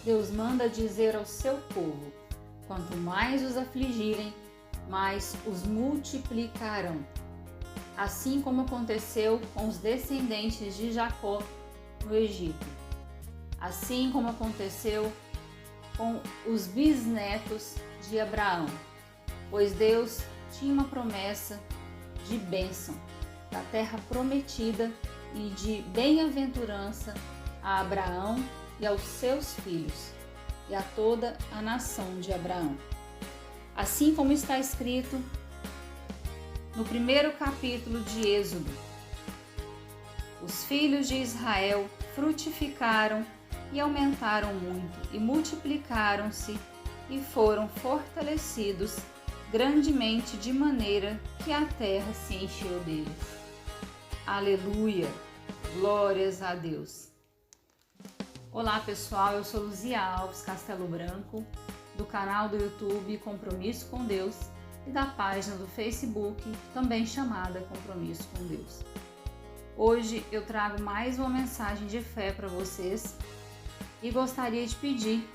Deus manda dizer ao seu povo: quanto mais os afligirem, mais os multiplicarão. Assim como aconteceu com os descendentes de Jacó no Egito. Assim como aconteceu com os bisnetos de Abraão. Pois Deus tinha uma promessa de bênção, da terra prometida e de bem-aventurança a Abraão e aos seus filhos, e a toda a nação de Abraão. Assim como está escrito no primeiro capítulo de Êxodo: os filhos de Israel frutificaram e aumentaram muito, e multiplicaram-se e foram fortalecidos grandemente, de maneira que a terra se encheu deles. Aleluia! Glórias a Deus! Olá pessoal, eu sou Luzia Alves Castelo Branco, do canal do YouTube Compromisso com Deus e da página do Facebook, também chamada Compromisso com Deus. Hoje eu trago mais uma mensagem de fé para vocês e gostaria de pedir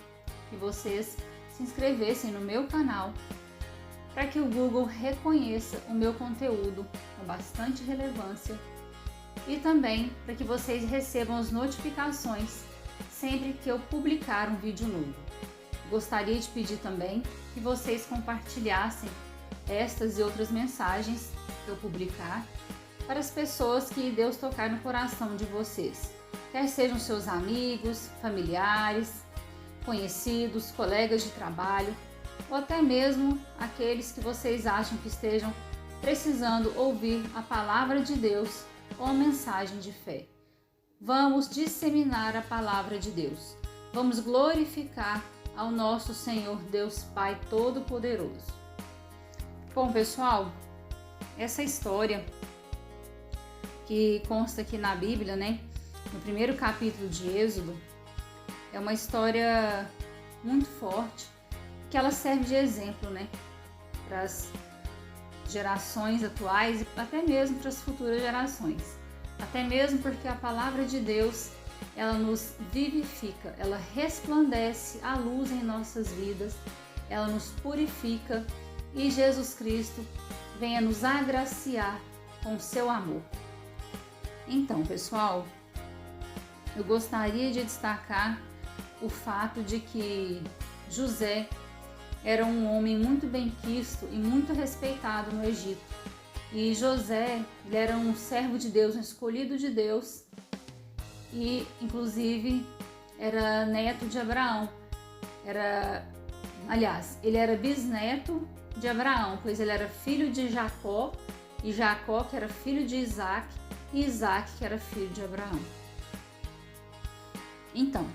que vocês se inscrevessem no meu canal para que o Google reconheça o meu conteúdo com bastante relevância e também para que vocês recebam as notificações sempre que eu publicar um vídeo novo. Gostaria de pedir também que vocês compartilhassem estas e outras mensagens que eu publicar para as pessoas que Deus tocar no coração de vocês, quer sejam seus amigos, familiares, conhecidos, colegas de trabalho, ou até mesmo aqueles que vocês acham que estejam precisando ouvir a palavra de Deus ou a mensagem de fé. Vamos disseminar a palavra de Deus. Vamos glorificar ao nosso Senhor Deus Pai Todo-Poderoso. Bom, pessoal, essa história que consta aqui na Bíblia, no primeiro capítulo de Êxodo, é uma história muito forte, que ela serve de exemplo, para as gerações atuais e até mesmo para as futuras gerações. Até mesmo porque a palavra de Deus, ela nos vivifica, ela resplandece a luz em nossas vidas, ela nos purifica e Jesus Cristo venha nos agraciar com o seu amor. Então, pessoal, eu gostaria de destacar o fato de que José era um homem muito bem-quisto e muito respeitado no Egito. E José, ele era um servo de Deus, um escolhido de Deus, e inclusive era neto de Abraão. Ele era bisneto de Abraão, pois ele era filho de Jacó, e Jacó que era filho de Isaac, e Isaac que era filho de Abraão. Então,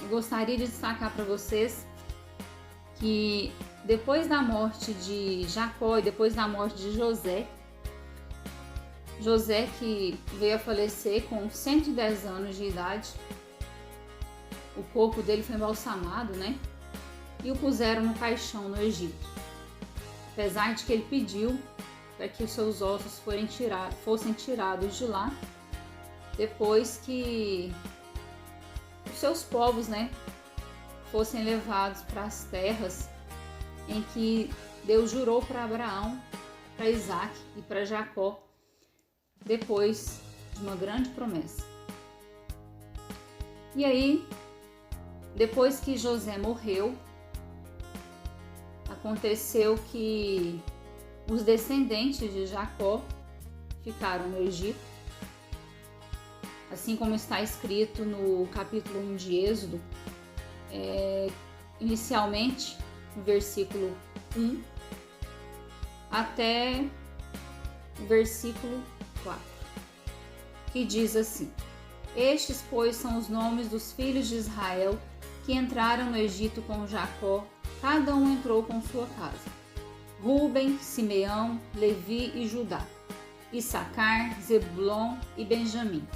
eu gostaria de destacar para vocês que depois da morte de Jacó e depois da morte de José que veio a falecer com 110 anos de idade, o corpo dele foi embalsamado, e o puseram no caixão no Egito. Apesar de que ele pediu para que os seus ossos fossem tirados de lá, depois que os seus povos, fossem levados para as terras em que Deus jurou para Abraão, para Isaac e para Jacó, depois de uma grande promessa. E aí, depois que José morreu, aconteceu que os descendentes de Jacó ficaram no Egito, assim como está escrito no capítulo 1 de Êxodo, inicialmente no versículo 1 até o versículo 4, que diz assim: estes, pois, são os nomes dos filhos de Israel que entraram no Egito com Jacó, cada um entrou com sua casa: Rúben, Simeão, Levi e Judá, Issacar, Zebulon e Benjamim,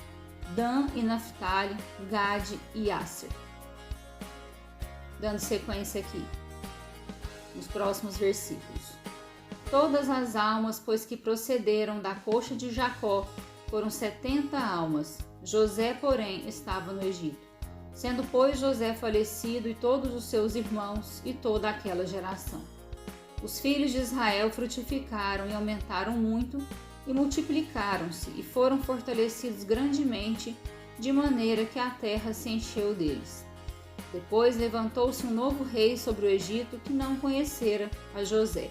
Dan e Naftali, Gade e Asser. Dando sequência aqui, nos próximos versículos. Todas as almas, pois, que procederam da coxa de Jacó, foram 70 almas. José, porém, estava no Egito. Sendo, pois, José falecido e todos os seus irmãos e toda aquela geração. Os filhos de Israel frutificaram e aumentaram muito e multiplicaram-se e foram fortalecidos grandemente, de maneira que a terra se encheu deles. Depois levantou-se um novo rei sobre o Egito que não conhecera a José,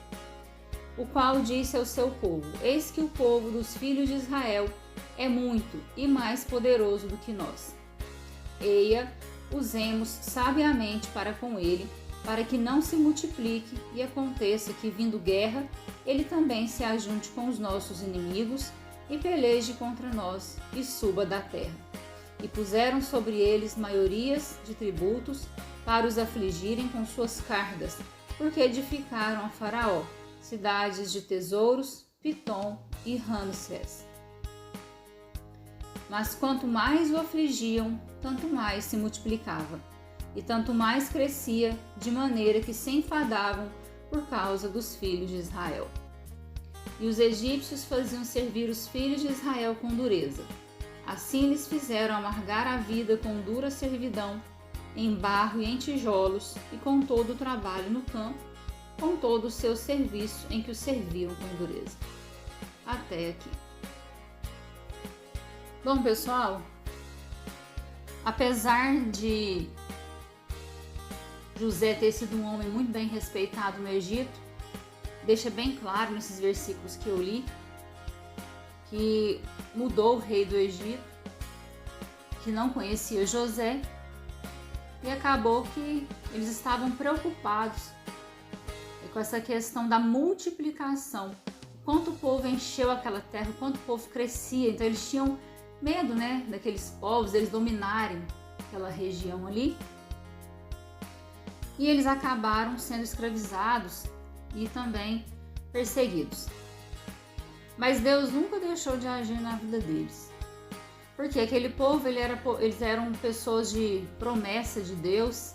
o qual disse ao seu povo: Eis que o povo dos filhos de Israel é muito e mais poderoso do que nós. Eia, usemos sabiamente para com ele, para que não se multiplique e aconteça que, vindo guerra, ele também se ajunte com os nossos inimigos e peleje contra nós e suba da terra. E puseram sobre eles maiorias de tributos para os afligirem com suas cargas, porque edificaram a Faraó cidades de tesouros, Pitom e Ramsés. Mas quanto mais o afligiam, tanto mais se multiplicava, e tanto mais crescia, de maneira que se enfadavam por causa dos filhos de Israel. E os egípcios faziam servir os filhos de Israel com dureza. Assim lhes fizeram amargar a vida com dura servidão, em barro e em tijolos, e com todo o trabalho no campo, com todo o seu serviço em que os serviam com dureza. Até aqui. Bom, pessoal, apesar de José ter sido um homem muito bem respeitado no Egito, deixa bem claro nesses versículos que eu li, que mudou o rei do Egito, que não conhecia José, e acabou que eles estavam preocupados com essa questão da multiplicação, quanto o povo encheu aquela terra, quanto o povo crescia. Então eles tinham medo, daqueles povos, eles dominarem aquela região ali, e eles acabaram sendo escravizados e também perseguidos. Mas Deus nunca deixou de agir na vida deles, porque aquele povo, eles eram pessoas de promessa de Deus,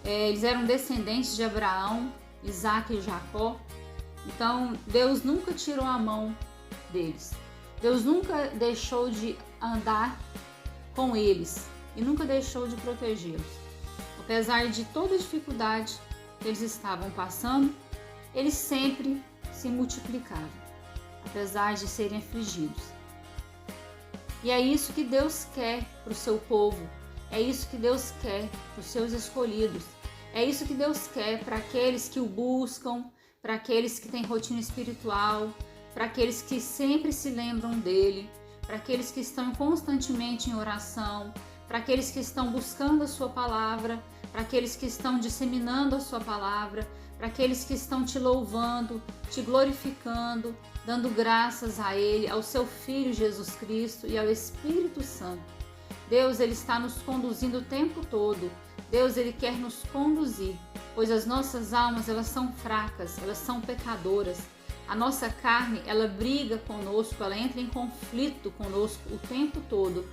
eles eram descendentes de Abraão, Isaac e Jacó. Então Deus nunca tirou a mão deles, Deus nunca deixou de andar com eles e nunca deixou de protegê-los. Apesar de toda a dificuldade que eles estavam passando, eles sempre se multiplicavam, apesar de serem afligidos. E é isso que Deus quer para o seu povo, é isso que Deus quer para os seus escolhidos, é isso que Deus quer para aqueles que o buscam, para aqueles que têm rotina espiritual, para aqueles que sempre se lembram dele, para aqueles que estão constantemente em oração, para aqueles que estão buscando a sua palavra, para aqueles que estão disseminando a sua palavra, para aqueles que estão te louvando, te glorificando, dando graças a Ele, ao seu Filho Jesus Cristo e ao Espírito Santo. Deus, Ele está nos conduzindo o tempo todo. Deus, Ele quer nos conduzir, pois as nossas almas, elas são fracas, elas são pecadoras. A nossa carne, ela briga conosco, ela entra em conflito conosco o tempo todo.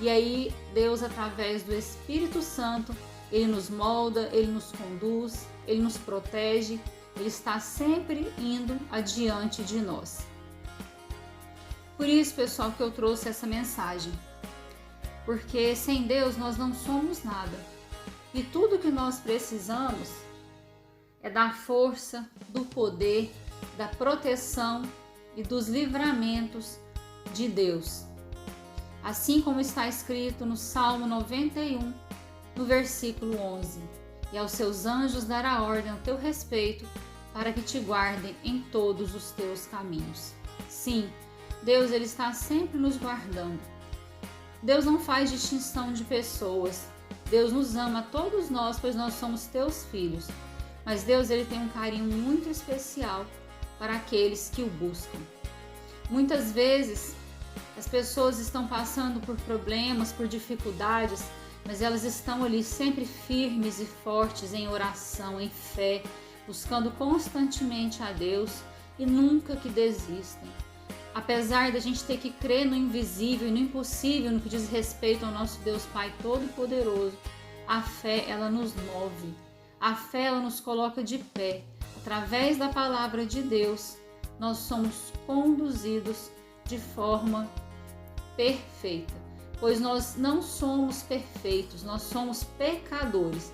E aí, Deus, através do Espírito Santo, Ele nos molda, Ele nos conduz, Ele nos protege, Ele está sempre indo adiante de nós. Por isso, pessoal, que eu trouxe essa mensagem. Porque sem Deus nós não somos nada. E tudo que nós precisamos é da força, do poder, da proteção e dos livramentos de Deus. Assim como está escrito no Salmo 91, no versículo 11: E aos seus anjos dará ordem ao teu respeito, para que te guardem em todos os teus caminhos. Sim, Deus, Ele está sempre nos guardando. Deus não faz distinção de pessoas. Deus nos ama a todos nós, pois nós somos teus filhos. Mas Deus, Ele tem um carinho muito especial para aqueles que o buscam. Muitas vezes as pessoas estão passando por problemas, por dificuldades, mas elas estão ali sempre firmes e fortes em oração, em fé, buscando constantemente a Deus e nunca que desistem. Apesar da gente ter que crer no invisível e no impossível no que diz respeito ao nosso Deus Pai Todo-Poderoso, a fé, ela nos move. A fé, ela nos coloca de pé. Através da palavra de Deus, nós somos conduzidos de forma perfeita. pois nós não somos perfeitos, nós somos pecadores,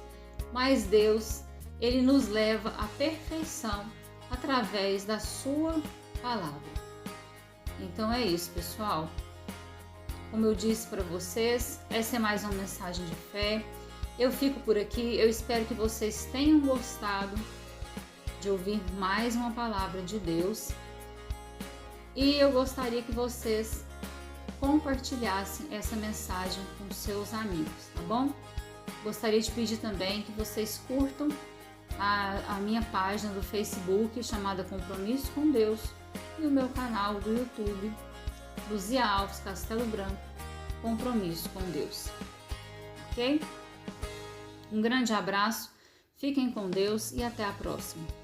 mas Deus, Ele nos leva à perfeição através da sua palavra. Então é isso, pessoal. Como eu disse para vocês, essa é mais uma mensagem de fé. Eu fico por aqui, eu espero que vocês tenham gostado de ouvir mais uma palavra de Deus. E eu gostaria que vocês compartilhassem essa mensagem com seus amigos, tá bom? Gostaria de pedir também que vocês curtam a minha página do Facebook chamada Compromisso com Deus e o meu canal do YouTube, Luzia Alves Castelo Branco, Compromisso com Deus. Ok? Um grande abraço, fiquem com Deus e até a próxima.